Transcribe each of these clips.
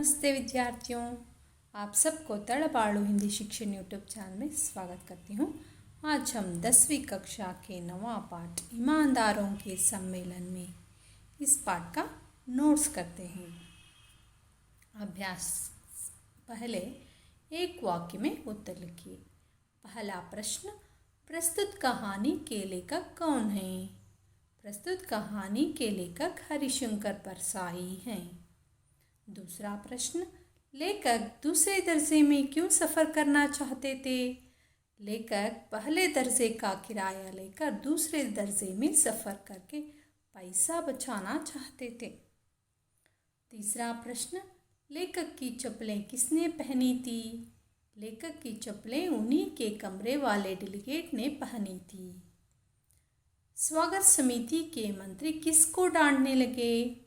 नमस्ते विद्यार्थियों, आप सबको तड़बाड़ू हिंदी शिक्षण यूट्यूब चैनल में स्वागत करती हूँ। आज हम 10वीं कक्षा के 9वां पाठ ईमानदारों के सम्मेलन में इस पाठ का नोट्स करते हैं। अभ्यास पहले एक वाक्य में उत्तर लिखिए। पहला प्रश्न, प्रस्तुत कहानी के लेखक कौन हैं? प्रस्तुत कहानी के लेखक हरिशंकर परसाई हैं। दूसरा प्रश्न, लेखक दूसरे दर्जे में क्यों सफ़र करना चाहते थे? लेखक पहले दर्जे का किराया लेकर दूसरे दर्जे में सफ़र करके पैसा बचाना चाहते थे। तीसरा प्रश्न, लेखक की चप्पलें किसने पहनी थी? लेखक की चप्पलें उन्हीं के कमरे वाले डेलीगेट ने पहनी थी। स्वागत समिति के मंत्री किसको डांटने लगे?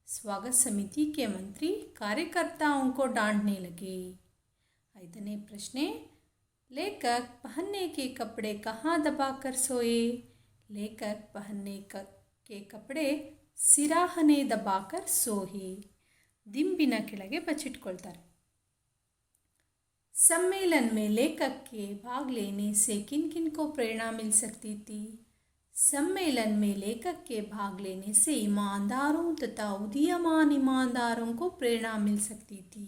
स्वागत समिति के मंत्री कार्यकर्ताओं को डांटने लगे। ऐदने प्रश्न, लेखक पहनने के कपड़े कहाँ दबाकर सोए? लेखक पहनने के कपड़े सिराहने दबाकर सोए। ದಿಂಬಿನ ಕೆಳಗೆ ಬಚ್ಚಿಟ್ಕೊಳ್ತಾರೆ। सम्मेलन में लेखक के भाग लेने से किन किन को प्रेरणा मिल सकती थी? सम्मेलन में लेखक के भाग लेने से ईमानदारों तथा उदीयमान ईमानदारों को प्रेरणा मिल सकती थी।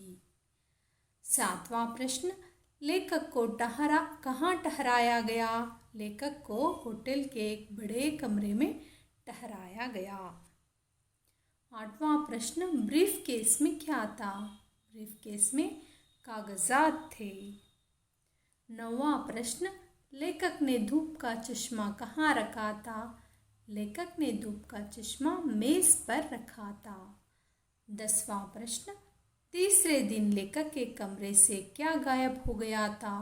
सातवां प्रश्न, लेखक को कहाँ ठहराया गया? लेखक को होटल के एक बड़े कमरे में ठहराया गया। आठवां प्रश्न, ब्रीफ केस में क्या था? ब्रीफ केस में कागजात थे। नौवां प्रश्न, लेखक ने धूप का चश्मा कहाँ रखा था? लेखक ने धूप का चश्मा मेज पर रखा था। 10वां प्रश्न, तीसरे दिन लेखक के कमरे से क्या गायब हो गया था?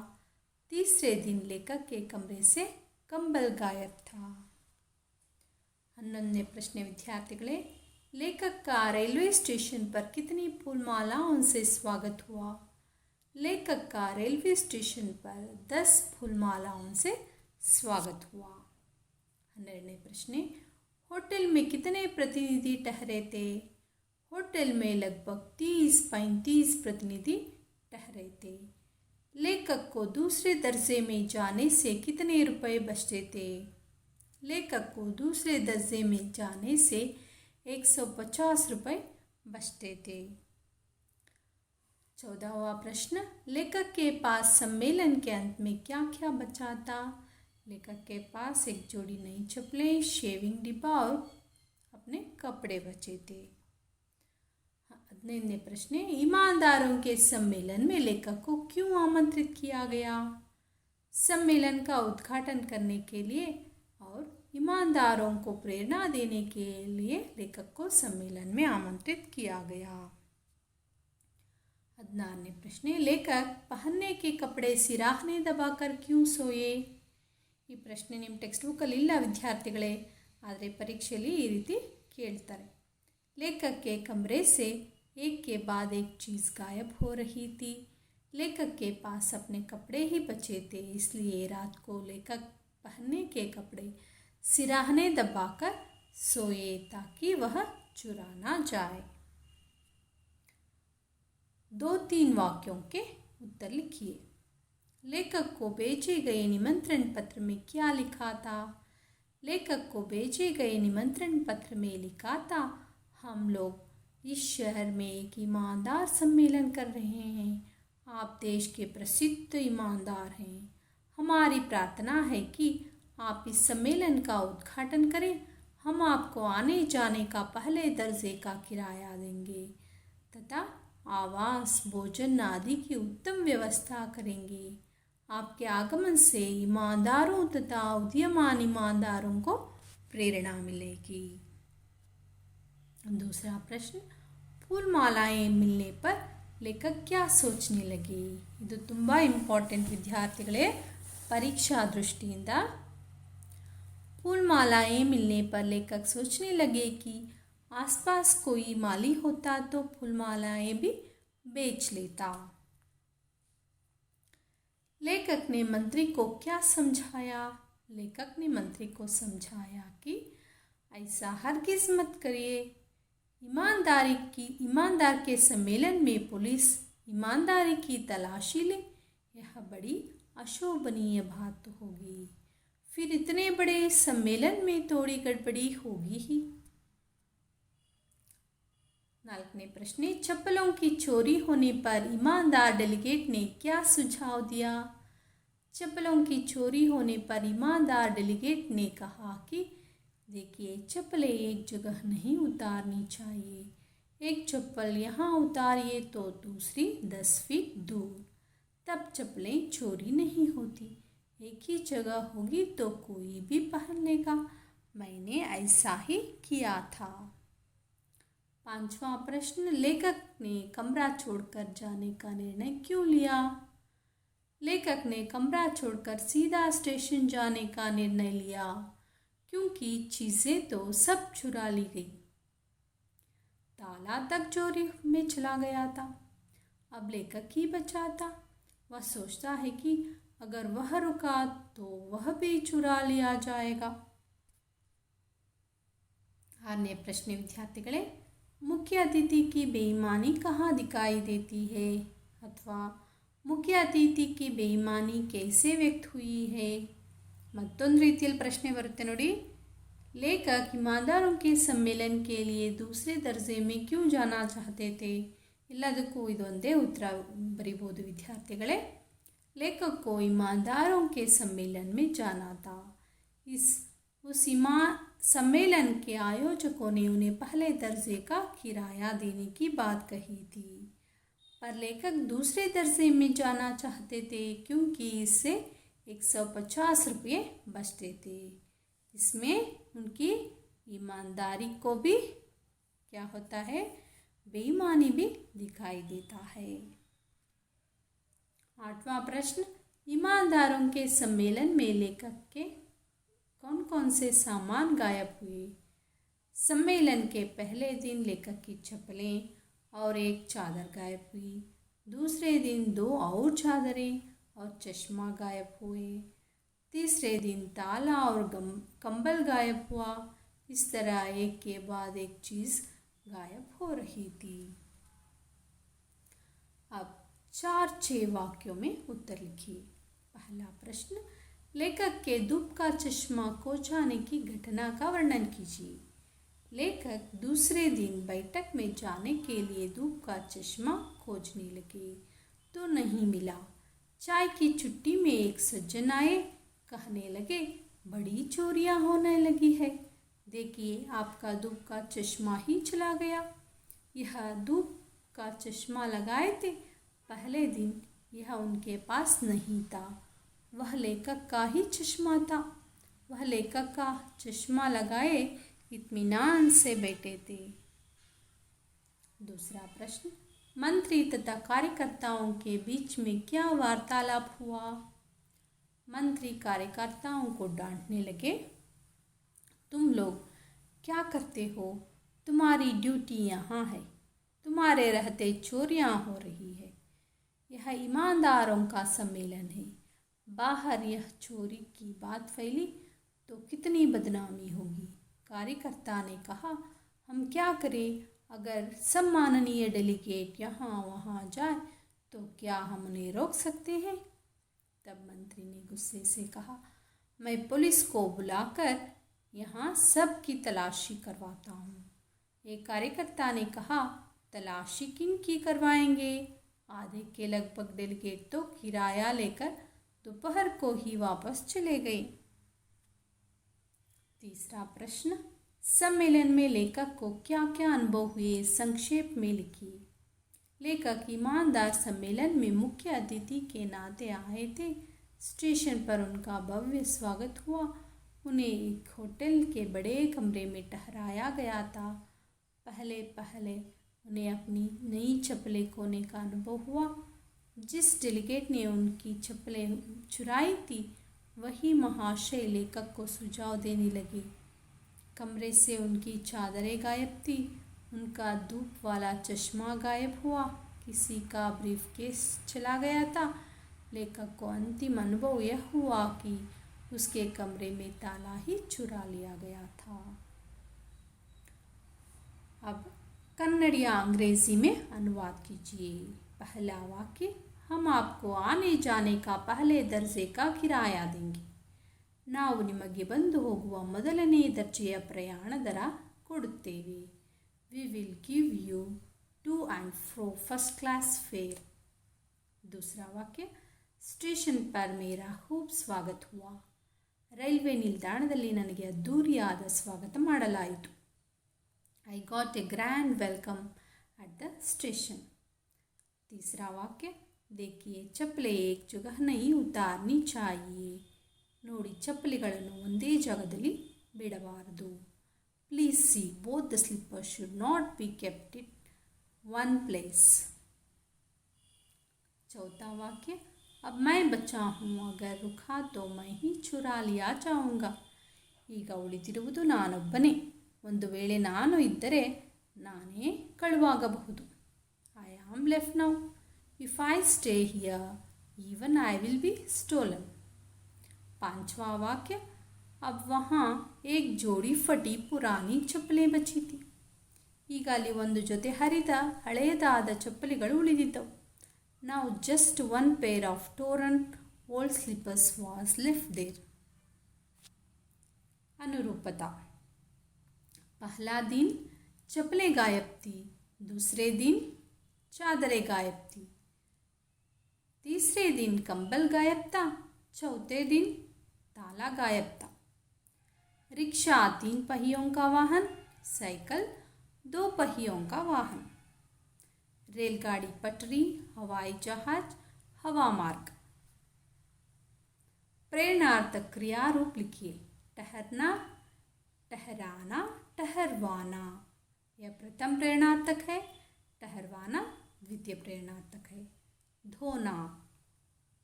तीसरे दिन लेखक के कमरे से कंबल गायब था। 11वें प्रश्न, विद्यार्थिगळे, लेखक का रेलवे स्टेशन पर कितनी फूलमालाओं से स्वागत हुआ? लेखक का रेलवे स्टेशन पर 10 फूलमालाओं से स्वागत हुआ। 12वें प्रश्न, होटल में कितने प्रतिनिधि ठहरे थे? होटल में लगभग 30-35 प्रतिनिधि ठहरे थे। लेखक को दूसरे दर्जे में जाने से कितने रुपए बचते थे? लेखक को दूसरे दर्जे में जाने से 150 रुपये बचते थे। 14वां प्रश्न, लेखक के पास सम्मेलन के अंत में क्या क्या बचा था? लेखक के पास एक जोड़ी नई चप्पलें, शेविंग डिब्बा और अपने कपड़े बचे थे। 15वें प्रश्न, ईमानदारों के सम्मेलन में लेखक को क्यों आमंत्रित किया गया? सम्मेलन का उद्घाटन करने के लिए और ईमानदारों को प्रेरणा देने के लिए लेखक को सम्मेलन में आमंत्रित किया गया। 16वें प्रश्न, लेखक पहनने के कपड़े सिराहने दबाकर क्यों सोए? ಈ ಪ್ರಶ್ನೆ ನಿಮ್ಮ ಟೆಕ್ಸ್ಟ್ ಬುಕ್ಕಲ್ಲಿ ಇಲ್ಲ ವಿದ್ಯಾರ್ಥಿಗಳೇ, ಆದರೆ ಪರೀಕ್ಷೆಯಲ್ಲಿ ಈ ರೀತಿ ಕೇಳ್ತಾರೆ। लेखक के कमरे से एक के बाद एक चीज़ गायब हो रही थी। लेखक के पास अपने कपड़े ही बचे थे, इसलिए रात को लेखक पहनने के कपड़े सिराहने दबाकर सोए ताकि वह चुरा ना जाए। 2-3 वाक्यों के उत्तर लिखिए। लेखक को भेजे गए निमंत्रण पत्र में क्या लिखा था? लेखक को भेजे गए निमंत्रण पत्र में लिखा था, हम लोग इस शहर में एक ईमानदार सम्मेलन कर रहे हैं। आप देश के प्रसिद्ध ईमानदार हैं। हमारी प्रार्थना है कि आप इस सम्मेलन का उद्घाटन करें। हम आपको आने जाने का पहले दर्जे का किराया देंगे तथा आवास, भोजन आदि की उत्तम व्यवस्था करेंगे। आपके आगमन से ईमानदारों तथा उदीयमान ईमानदारों को प्रेरणा मिलेगी। दूसरा प्रश्न, फूलमालाएं मिलने पर लेखक क्या सोचने लगे? ಇದು ತುಂಬ ಇಂಪಾರ್ಟೆಂಟ್ ವಿದ್ಯಾರ್ಥಿಗಳೇ, परीक्षा दृष्टिಯಿಂದ। फूलमालाएं मिलने पर लेखक सोचने लगे कि आसपास कोई माली होता तो फूलमालाएं भी बेच लेता। लेखक ने मंत्री को क्या समझाया? लेखक ने मंत्री को समझाया कि ऐसा हरगिज मत करिए, ईमानदार के सम्मेलन में पुलिस ईमानदारी की तलाशी ले, यह बड़ी अशोभनीय बात तो होगी। फिर इतने बड़े सम्मेलन में थोड़ी गड़बड़ी होगी ही। 4ನೇ प्रश्न, चप्पलों की चोरी होने पर ईमानदार डेलीगेट ने क्या सुझाव दिया? चप्पलों की चोरी होने पर ईमानदार डेलीगेट ने कहा कि देखिए, चप्पलें एक जगह नहीं उतारनी चाहिए। एक चप्पल यहाँ उतारिए तो दूसरी 10 फीट दूर, तब चप्पलें चोरी नहीं होती। एक ही जगह होगी तो कोई भी पहन लेगा। मैंने ऐसा ही किया था। 5वां प्रश्न, लेखक ने कमरा छोड़कर जाने का निर्णय क्यों लिया? लेखक ने कमरा छोड़कर सीधा स्टेशन जाने का निर्णय लिया क्योंकि चीज़ें तो सब चुरा ली गई। ताला तक चोरी में चला गया था। अब लेखक ही बचा था। वह सोचता है कि अगर वह रुका तो वह भी चुरा लिया जाएगा। 6ನೇ प्रश्न, विद्यार्थिಗಳೇ, मुख्य अतिथि की बेईमानी कहाँ दिखाई देती है? अथवा मुख्य अतिथि की बेईमानी कैसे व्यक्त हुई है? ಮತ್ತೊಂದು ರೀತಿಯಲ್ಲಿ ಪ್ರಶ್ನೆ ಬರುತ್ತೆ ನೋಡಿ. लेखक ईमानदारों के सम्मेलन के लिए दूसरे दर्जे में क्यों जाना चाहते थे? ಎಲ್ಲದಕ್ಕೂ ಇದೊಂದೇ ಉತ್ತರ ಬರಿಬೋದು ವಿದ್ಯಾರ್ಥಿಗಳೇ. लेखक को ईमानदारों के सम्मेलन में जाना था. उस सम्मेलन के आयोजकों ने उन्हें पहले दर्जे का किराया देने की बात कही थी, पर लेखक दूसरे दर्जे में जाना चाहते थे क्योंकि इससे 150 रुपये बचते थे. इसमें उनकी ईमानदारी को भी क्या होता है, बेईमानी भी दिखाई देता है. 8वां प्रश्न, ईमानदारों के सम्मेलन में लेखक के कौन कौन से सामान गायब हुए? सम्मेलन के पहले दिन लेखक की चप्पलें और एक चादर गायब हुई. दूसरे दिन 2 और चादरें और चश्मा गायब हुए. तीसरे दिन ताला और कंबल गायब हुआ. इस तरह एक के बाद एक चीज़ गायब हो रही थी. अब 4-6 वाक्यों में उत्तर लिखिए. पहला प्रश्न, लेखक के धूप का चश्मा खो जाने की घटना का वर्णन कीजिए. लेखक दूसरे दिन बैठक में जाने के लिए धूप का चश्मा खोजने लगे तो नहीं मिला. चाय की छुट्टी में एक सज्जन आए, कहने लगे बड़ी चोरियां होने लगी है, देखिए आपका धूप का चश्मा ही चला गया. यह धूप का चश्मा लगाए थे. पहले दिन यह उनके पास नहीं था. वह लेखक का ही चश्मा था. वह लेखक का चश्मा लगाए इत्मीनान से बैठे थे. दूसरा प्रश्न, मंत्री तथा कार्यकर्ताओं के बीच में क्या वार्तालाप हुआ? मंत्री कार्यकर्ताओं को डांटने लगे, तुम लोग क्या करते हो? तुम्हारी ड्यूटी यहाँ है, तुम्हारे रहते चोरियाँ हो रही है. यह ईमानदारों का सम्मेलन है. बाहर यह चोरी की बात फैली तो कितनी बदनामी होगी. कार्यकर्ता ने कहा, हम क्या करें? अगर सम्माननीय डेलीगेट यहाँ वहाँ जाए तो क्या हम उन्हें रोक सकते हैं? तब मंत्री ने गुस्से से कहा, मैं पुलिस को बुलाकर यहाँ सब की तलाशी करवाता हूँ. एक कार्यकर्ता ने कहा, तलाशी किन की करवाएंगे? आधे के लगभग डेलीगेट तो किराया लेकर दोपहर को ही वापस चले गए. तीसरा प्रश्न, सम्मेलन में लेखक को क्या क्या अनुभव हुए, संक्षेप में लिखिए. लेखक ईमानदार सम्मेलन में मुख्य अतिथि के नाते आए थे. स्टेशन पर उनका भव्य स्वागत हुआ. उन्हें एक होटल के बड़े कमरे में ठहराया गया था. पहले उन्हें अपनी नई चप्पलें खोने का अनुभव हुआ. जिस डेलीगेट ने उनकी चप्पलें चुराई थी वही महाशय लेखक को सुझाव देने लगे. कमरे से उनकी चादरें गायब थी. उनका धूप वाला चश्मा गायब हुआ. किसी का ब्रीफकेस चला गया था. लेखक को अंतिम अनुभव यह हुआ कि उसके कमरे में ताला ही चुरा लिया गया था. अब कन्नड़ या अंग्रेजी में अनुवाद कीजिए। पहला वाक्य, हम आपको आने जाने का पहले दर्जे का किराया देंगे। ನಾವು ನಿಮಗೆ ಬಂದು ಹೋಗುವ ಮೊದಲನೇ ದರ್ಜೆಯ ಪ್ರಯಾಣ ದರ ಕೊಡುತ್ತೇವೆ. We will give you to and fro first class fare. दूसरा वाक्य, ಸ್ಟೇಷನ್ ಪರ್ ಮೇರಾ खूब स्वागत हुआ. ರೈಲ್ವೆ ನಿಲ್ದಾಣದಲ್ಲಿ ನನಗೆ ಅದ್ದೂರಿಯಾದ ಸ್ವಾಗತ ಮಾಡಲಾಯಿತು. I got A grand welcome at the station. तीसरा वाक्य, देखिए चप्पलें एक जगह नहीं उतारनी चाहिए. ನೋಡಿ, ಚಪ್ಪಲಿಗಳನ್ನು ಒಂದೇ ಜಾಗದಲ್ಲಿ ಬಿಡಬಾರದು. Please C both the slippers should not be kept it one place. चौथा वाक्य, अब मैं बच्चा हूँ, अगर रुका तो मैं ही चुरा लिया जाऊँगा. ಈಗ ಉಳಿದಿರುವುದು ನಾನೊಬ್ಬನೇ, ಒಂದು ವೇಳೆ ನಾನು ಇದ್ದರೆ ನಾನೇ ಕಳುವಾಗಬಹುದು. I am left now, if I stay here even I will be stolen. पांचवा वाक्य, अब वहाँ एक जोड़ी फटी पुरानी चप्पलें बची थी. ಈಗ ಅಲ್ಲಿ ಒಂದು ಜೊತೆ ಹರಿದ ಹಳೆಯದಾದ ಚಪ್ಪಲಿಗಳು ಉಳಿದಿದ್ದವು. Now just one pair of torn old slippers was left there. अनुरूपता. पहला दिन चप्पलें गायब थी, दूसरे दिन चादरें गायब थी, तीसरे दिन कंबल गायब था, चौथे दिन ताला गायब था. रिक्शा 3 पहियों का वाहन, साइकिल 2 पहियों का वाहन. रेलगाड़ी पटरी, हवाई जहाज हवा मार्ग. प्रेरणार्थक क्रिया रूप लिखिए. ठहरना, ठहराना, ठहरवाना. यह प्रथम प्रेरणार्थक है. ठहरवाना द्वितीय प्रेरणार्थक है. धोना,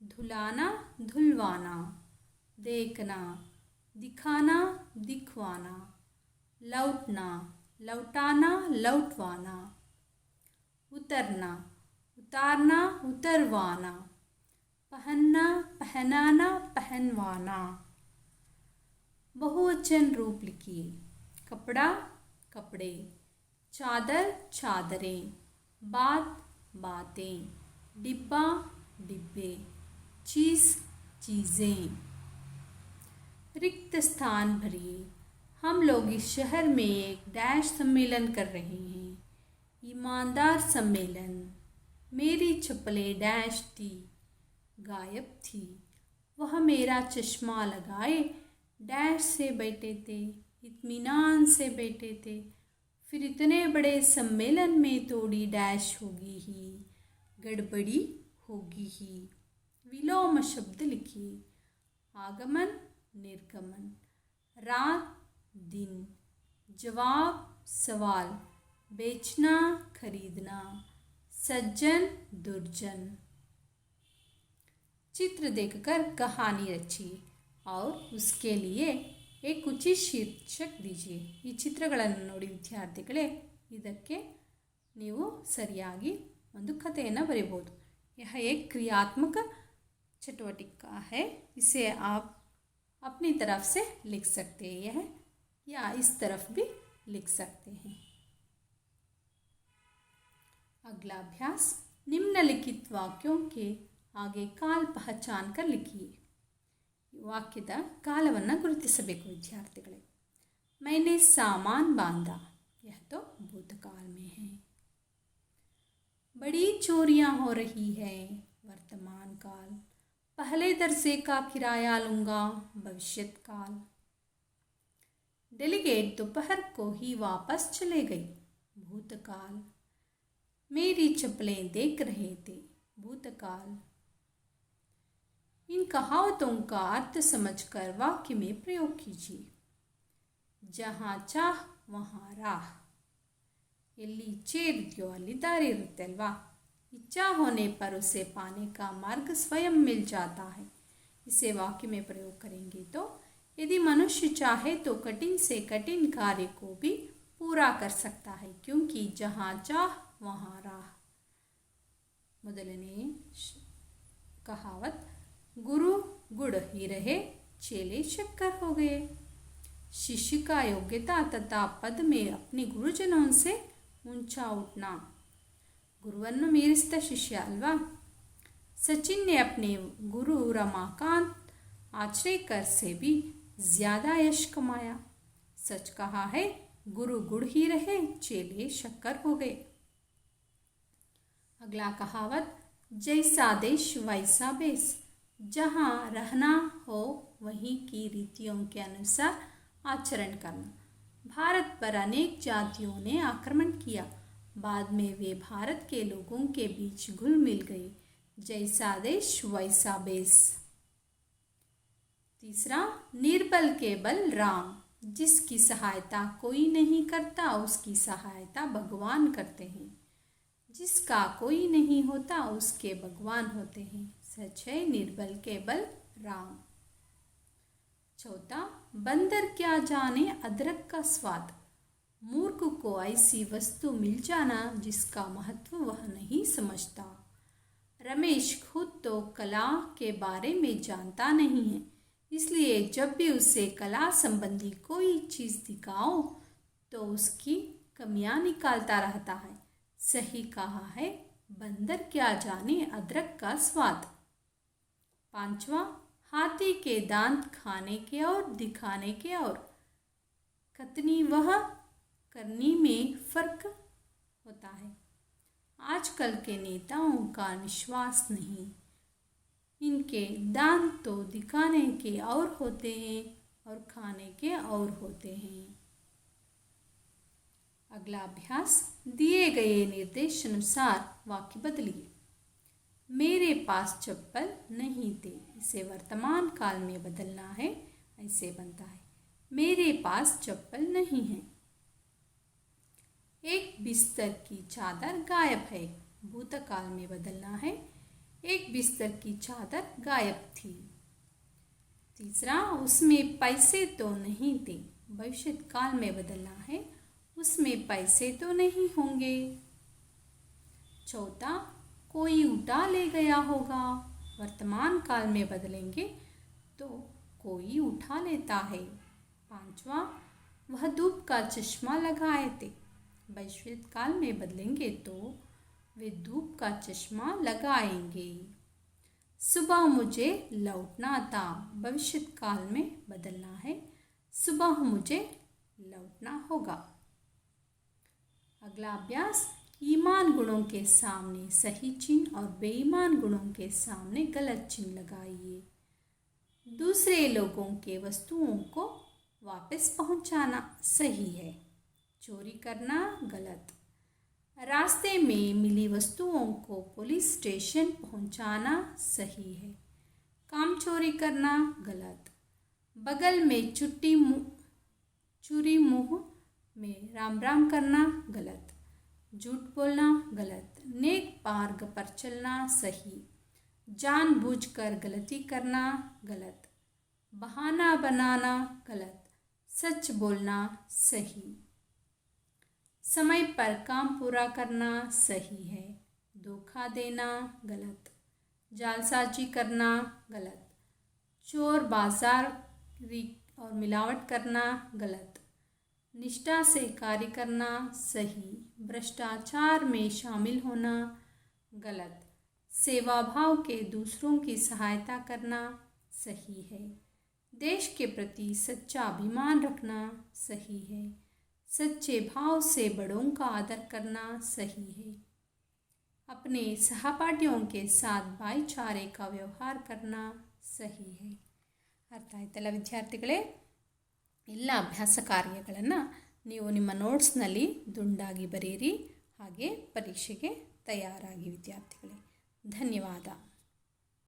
धुलाना, धुलवाना. देखना, दिखाना, दिखवाना. लौटना, लौटाना, लौटवाना. उतरना, उतारना, उतरवाना. पहनना, पहनाना, पहनवाना. बहुवचन रूप लिखिए. कपड़ा, कपड़े. चादर, चादरें. बात, बातें. डिब्बा, डिब्बे. चीज़, चीज़ें. रिक्त स्थान भरिए. हम लोग इस शहर में एक डैश सम्मेलन कर रहे हैं. ईमानदार सम्मेलन. मेरी चप्पलें डैश थी, गायब थी. वह मेरा चश्मा लगाए डैश से बैठे थे, इत्मीनान से बैठे थे. फिर इतने बड़े सम्मेलन में थोड़ी डैश होगी ही, गड़बड़ी होगी ही. विलोम शब्द लिखिए. आगमन, निर्गमन. रात, दिन. जवाब, सवाल. बेचना, खरीदना. सज्जन, दुर्जन. चित्र देखकर कहानी रचिए और उसके लिए एक उचित शीर्षक दीजिए. ಈ ಚಿತ್ರಗಳನ್ನು ನೋಡಿ ವಿದ್ಯಾರ್ಥಿಗಳೇ, ಇದಕ್ಕೆ ನೀವು ಸರಿಯಾಗಿ ಒಂದು ಕಥೆಯನ್ನು ಬರೆಯಬಹುದು. यह एक क्रियात्मक चटवटिका है. इसे आप अपनी तरफ से लिख सकते हैं या इस तरफ भी लिख सकते हैं. अगला अभ्यास, निम्नलिखित वाक्यों के आगे काल पहचान कर लिखिए. ವಾಕ್ಯದ ಕಾಲವನ್ನು ಗುರುತಿಸಬೇಕು ವಿದ್ಯಾರ್ಥಿಗಳೇ. मैंने सामान बांधा, यह तो भूतकाल में है. बड़ी चोरियां हो रही है, वर्तमान काल. पहले दर्जे का किराया लूँगा, भविष्यत काल. डेलीगेट दोपहर को ही वापस चले गई, भूतकाल. मेरी चप्पलें देख रहे थे, भूतकाल. इन कहावतों का अर्थ समझकर वाक्य में प्रयोग कीजिए. जहाँ चाह वहाँ राह. ಎಲ್ಲಿ ಇಚ್ಛೆ ಇರುತ್ತೆಯೋ ಅಲ್ಲಿ ದಾರಿ ಇರುತ್ತೆ ಅಲ್ವಾ. इच्छा होने पर उसे पाने का मार्ग स्वयं मिल जाता है. इसे वाक्य में प्रयोग करेंगे तो, यदि मनुष्य चाहे तो कठिन से कठिन कार्य को भी पूरा कर सकता है, क्योंकि जहाँ चाह वहाँ राह. ಮೊದಲನೇ कहावत, गुरु गुड़ ही रहे, चेले शक्कर हो गए. शिष्य का योग्यता तथा पद में अपने गुरुजनों से ऊंचा उठना। गुरुवन्नु मीरिसिದ शिष्य अल्वा। सचिन ने अपने गुरु रमाकांत आचरेकर से भी ज्यादा यश कमाया। सच कहा है, गुरु गुड़ ही रहे, चेले शक्कर हो गए। अगला कहावत, जैसा देश वैसा बेस। जहाँ रहना हो वहीं की रीतियों के अनुसार आचरण करना। भारत पर अनेक जातियों ने आक्रमण किया, बाद में वे भारत के लोगों के बीच घुल मिल गए। जैसा देश वैसा बेस। तीसरा, निर्बल के बल राम। जिसकी सहायता कोई नहीं करता उसकी सहायता भगवान करते हैं। जिसका कोई नहीं होता उसके भगवान होते हैं। सच है, निर्बल के बल राम। चौथा, बंदर क्या जाने अदरक का स्वाद। मूर्ख को ऐसी वस्तु मिल जाना जिसका महत्व वह नहीं समझता। रमेश खुद तो कला के बारे में जानता नहीं है, इसलिए जब भी उसे कला संबंधी कोई चीज़ दिखाओ तो उसकी कमियां निकालता रहता है। सही कहा है, बंदर क्या जाने अदरक का स्वाद। पांचवा, हाथी के दांत खाने के और दिखाने के और कतनी वह करनी में फर्क होता है। आजकल के नेताओं का विश्वास नहीं। इनके दांत तो दिखाने के और होते हैं और खाने के और होते हैं। अगला अभ्यास, दिए गए निर्देश अनुसार वाक्य बदलिए। मेरे पास चप्पल नहीं थे, इसे वर्तमान काल में बदलना है। ऐसे बनता है, मेरे पास चप्पल नहीं है। एक बिस्तर की चादर गायब है, भूतकाल में बदलना है। एक बिस्तर की चादर गायब थी। तीसरा, उसमें पैसे तो नहीं थे, भविष्यकाल में बदलना है। उसमें पैसे तो नहीं होंगे। चौथा, कोई उठा ले गया होगा, वर्तमान काल में बदलेंगे तो कोई उठा लेता है। पांचवा, वह धूप का चश्मा लगाए थे, भविष्यकाल में बदलेंगे तो वे धूप का चश्मा लगाएंगे। सुबह मुझे लौटना था, भविष्यकाल में बदलना है। सुबह मुझे लौटना होगा। अगला अभ्यास, ईमान गुणों के सामने सही चिन्ह और बेईमान गुणों के सामने गलत चिन्ह लगाइए। दूसरे लोगों के वस्तुओं को वापस पहुंचाना सही है, चोरी करना गलत। रास्ते में मिली वस्तुओं को पुलिस स्टेशन पहुंचाना सही है, काम चोरी करना गलत। बगल में चूरी मुंह में राम राम करना गलत। झूठ बोलना गलत। नेक मार्ग पर चलना सही, जानबूझकर गलती करना गलत। बहाना बनाना गलत, सच बोलना सही। समय पर काम पूरा करना सही है, धोखा देना गलत। जालसाजी करना गलत। चोर बाजारी और मिलावट करना गलत। निष्ठा से कार्य करना सही, भ्रष्टाचार में शामिल होना गलत। सेवा भाव के दूसरों की सहायता करना सही है। देश के प्रति सच्चा अभिमान रखना सही है। सच्चे भाव से बड़ों का आदर करना सही है। अपने सहपाठियों के साथ भाईचारे का व्यवहार करना सही है। ಅರ್ಥ ಆಯ್ತಲ್ಲ ವಿದ್ಯಾರ್ಥಿಗಳೇ? ಎಲ್ಲ ಅಭ್ಯಾಸ ಕಾರ್ಯಗಳನ್ನು ನೀವು ನಿಮ್ಮ ನೋಟ್ಸ್ನಲ್ಲಿ ದುಂಡಾಗಿ ಬರೆಯಿರಿ, ಹಾಗೆ ಪರೀಕ್ಷೆಗೆ ತಯಾರಾಗಿ ವಿದ್ಯಾರ್ಥಿಗಳೇ. ಧನ್ಯವಾದ.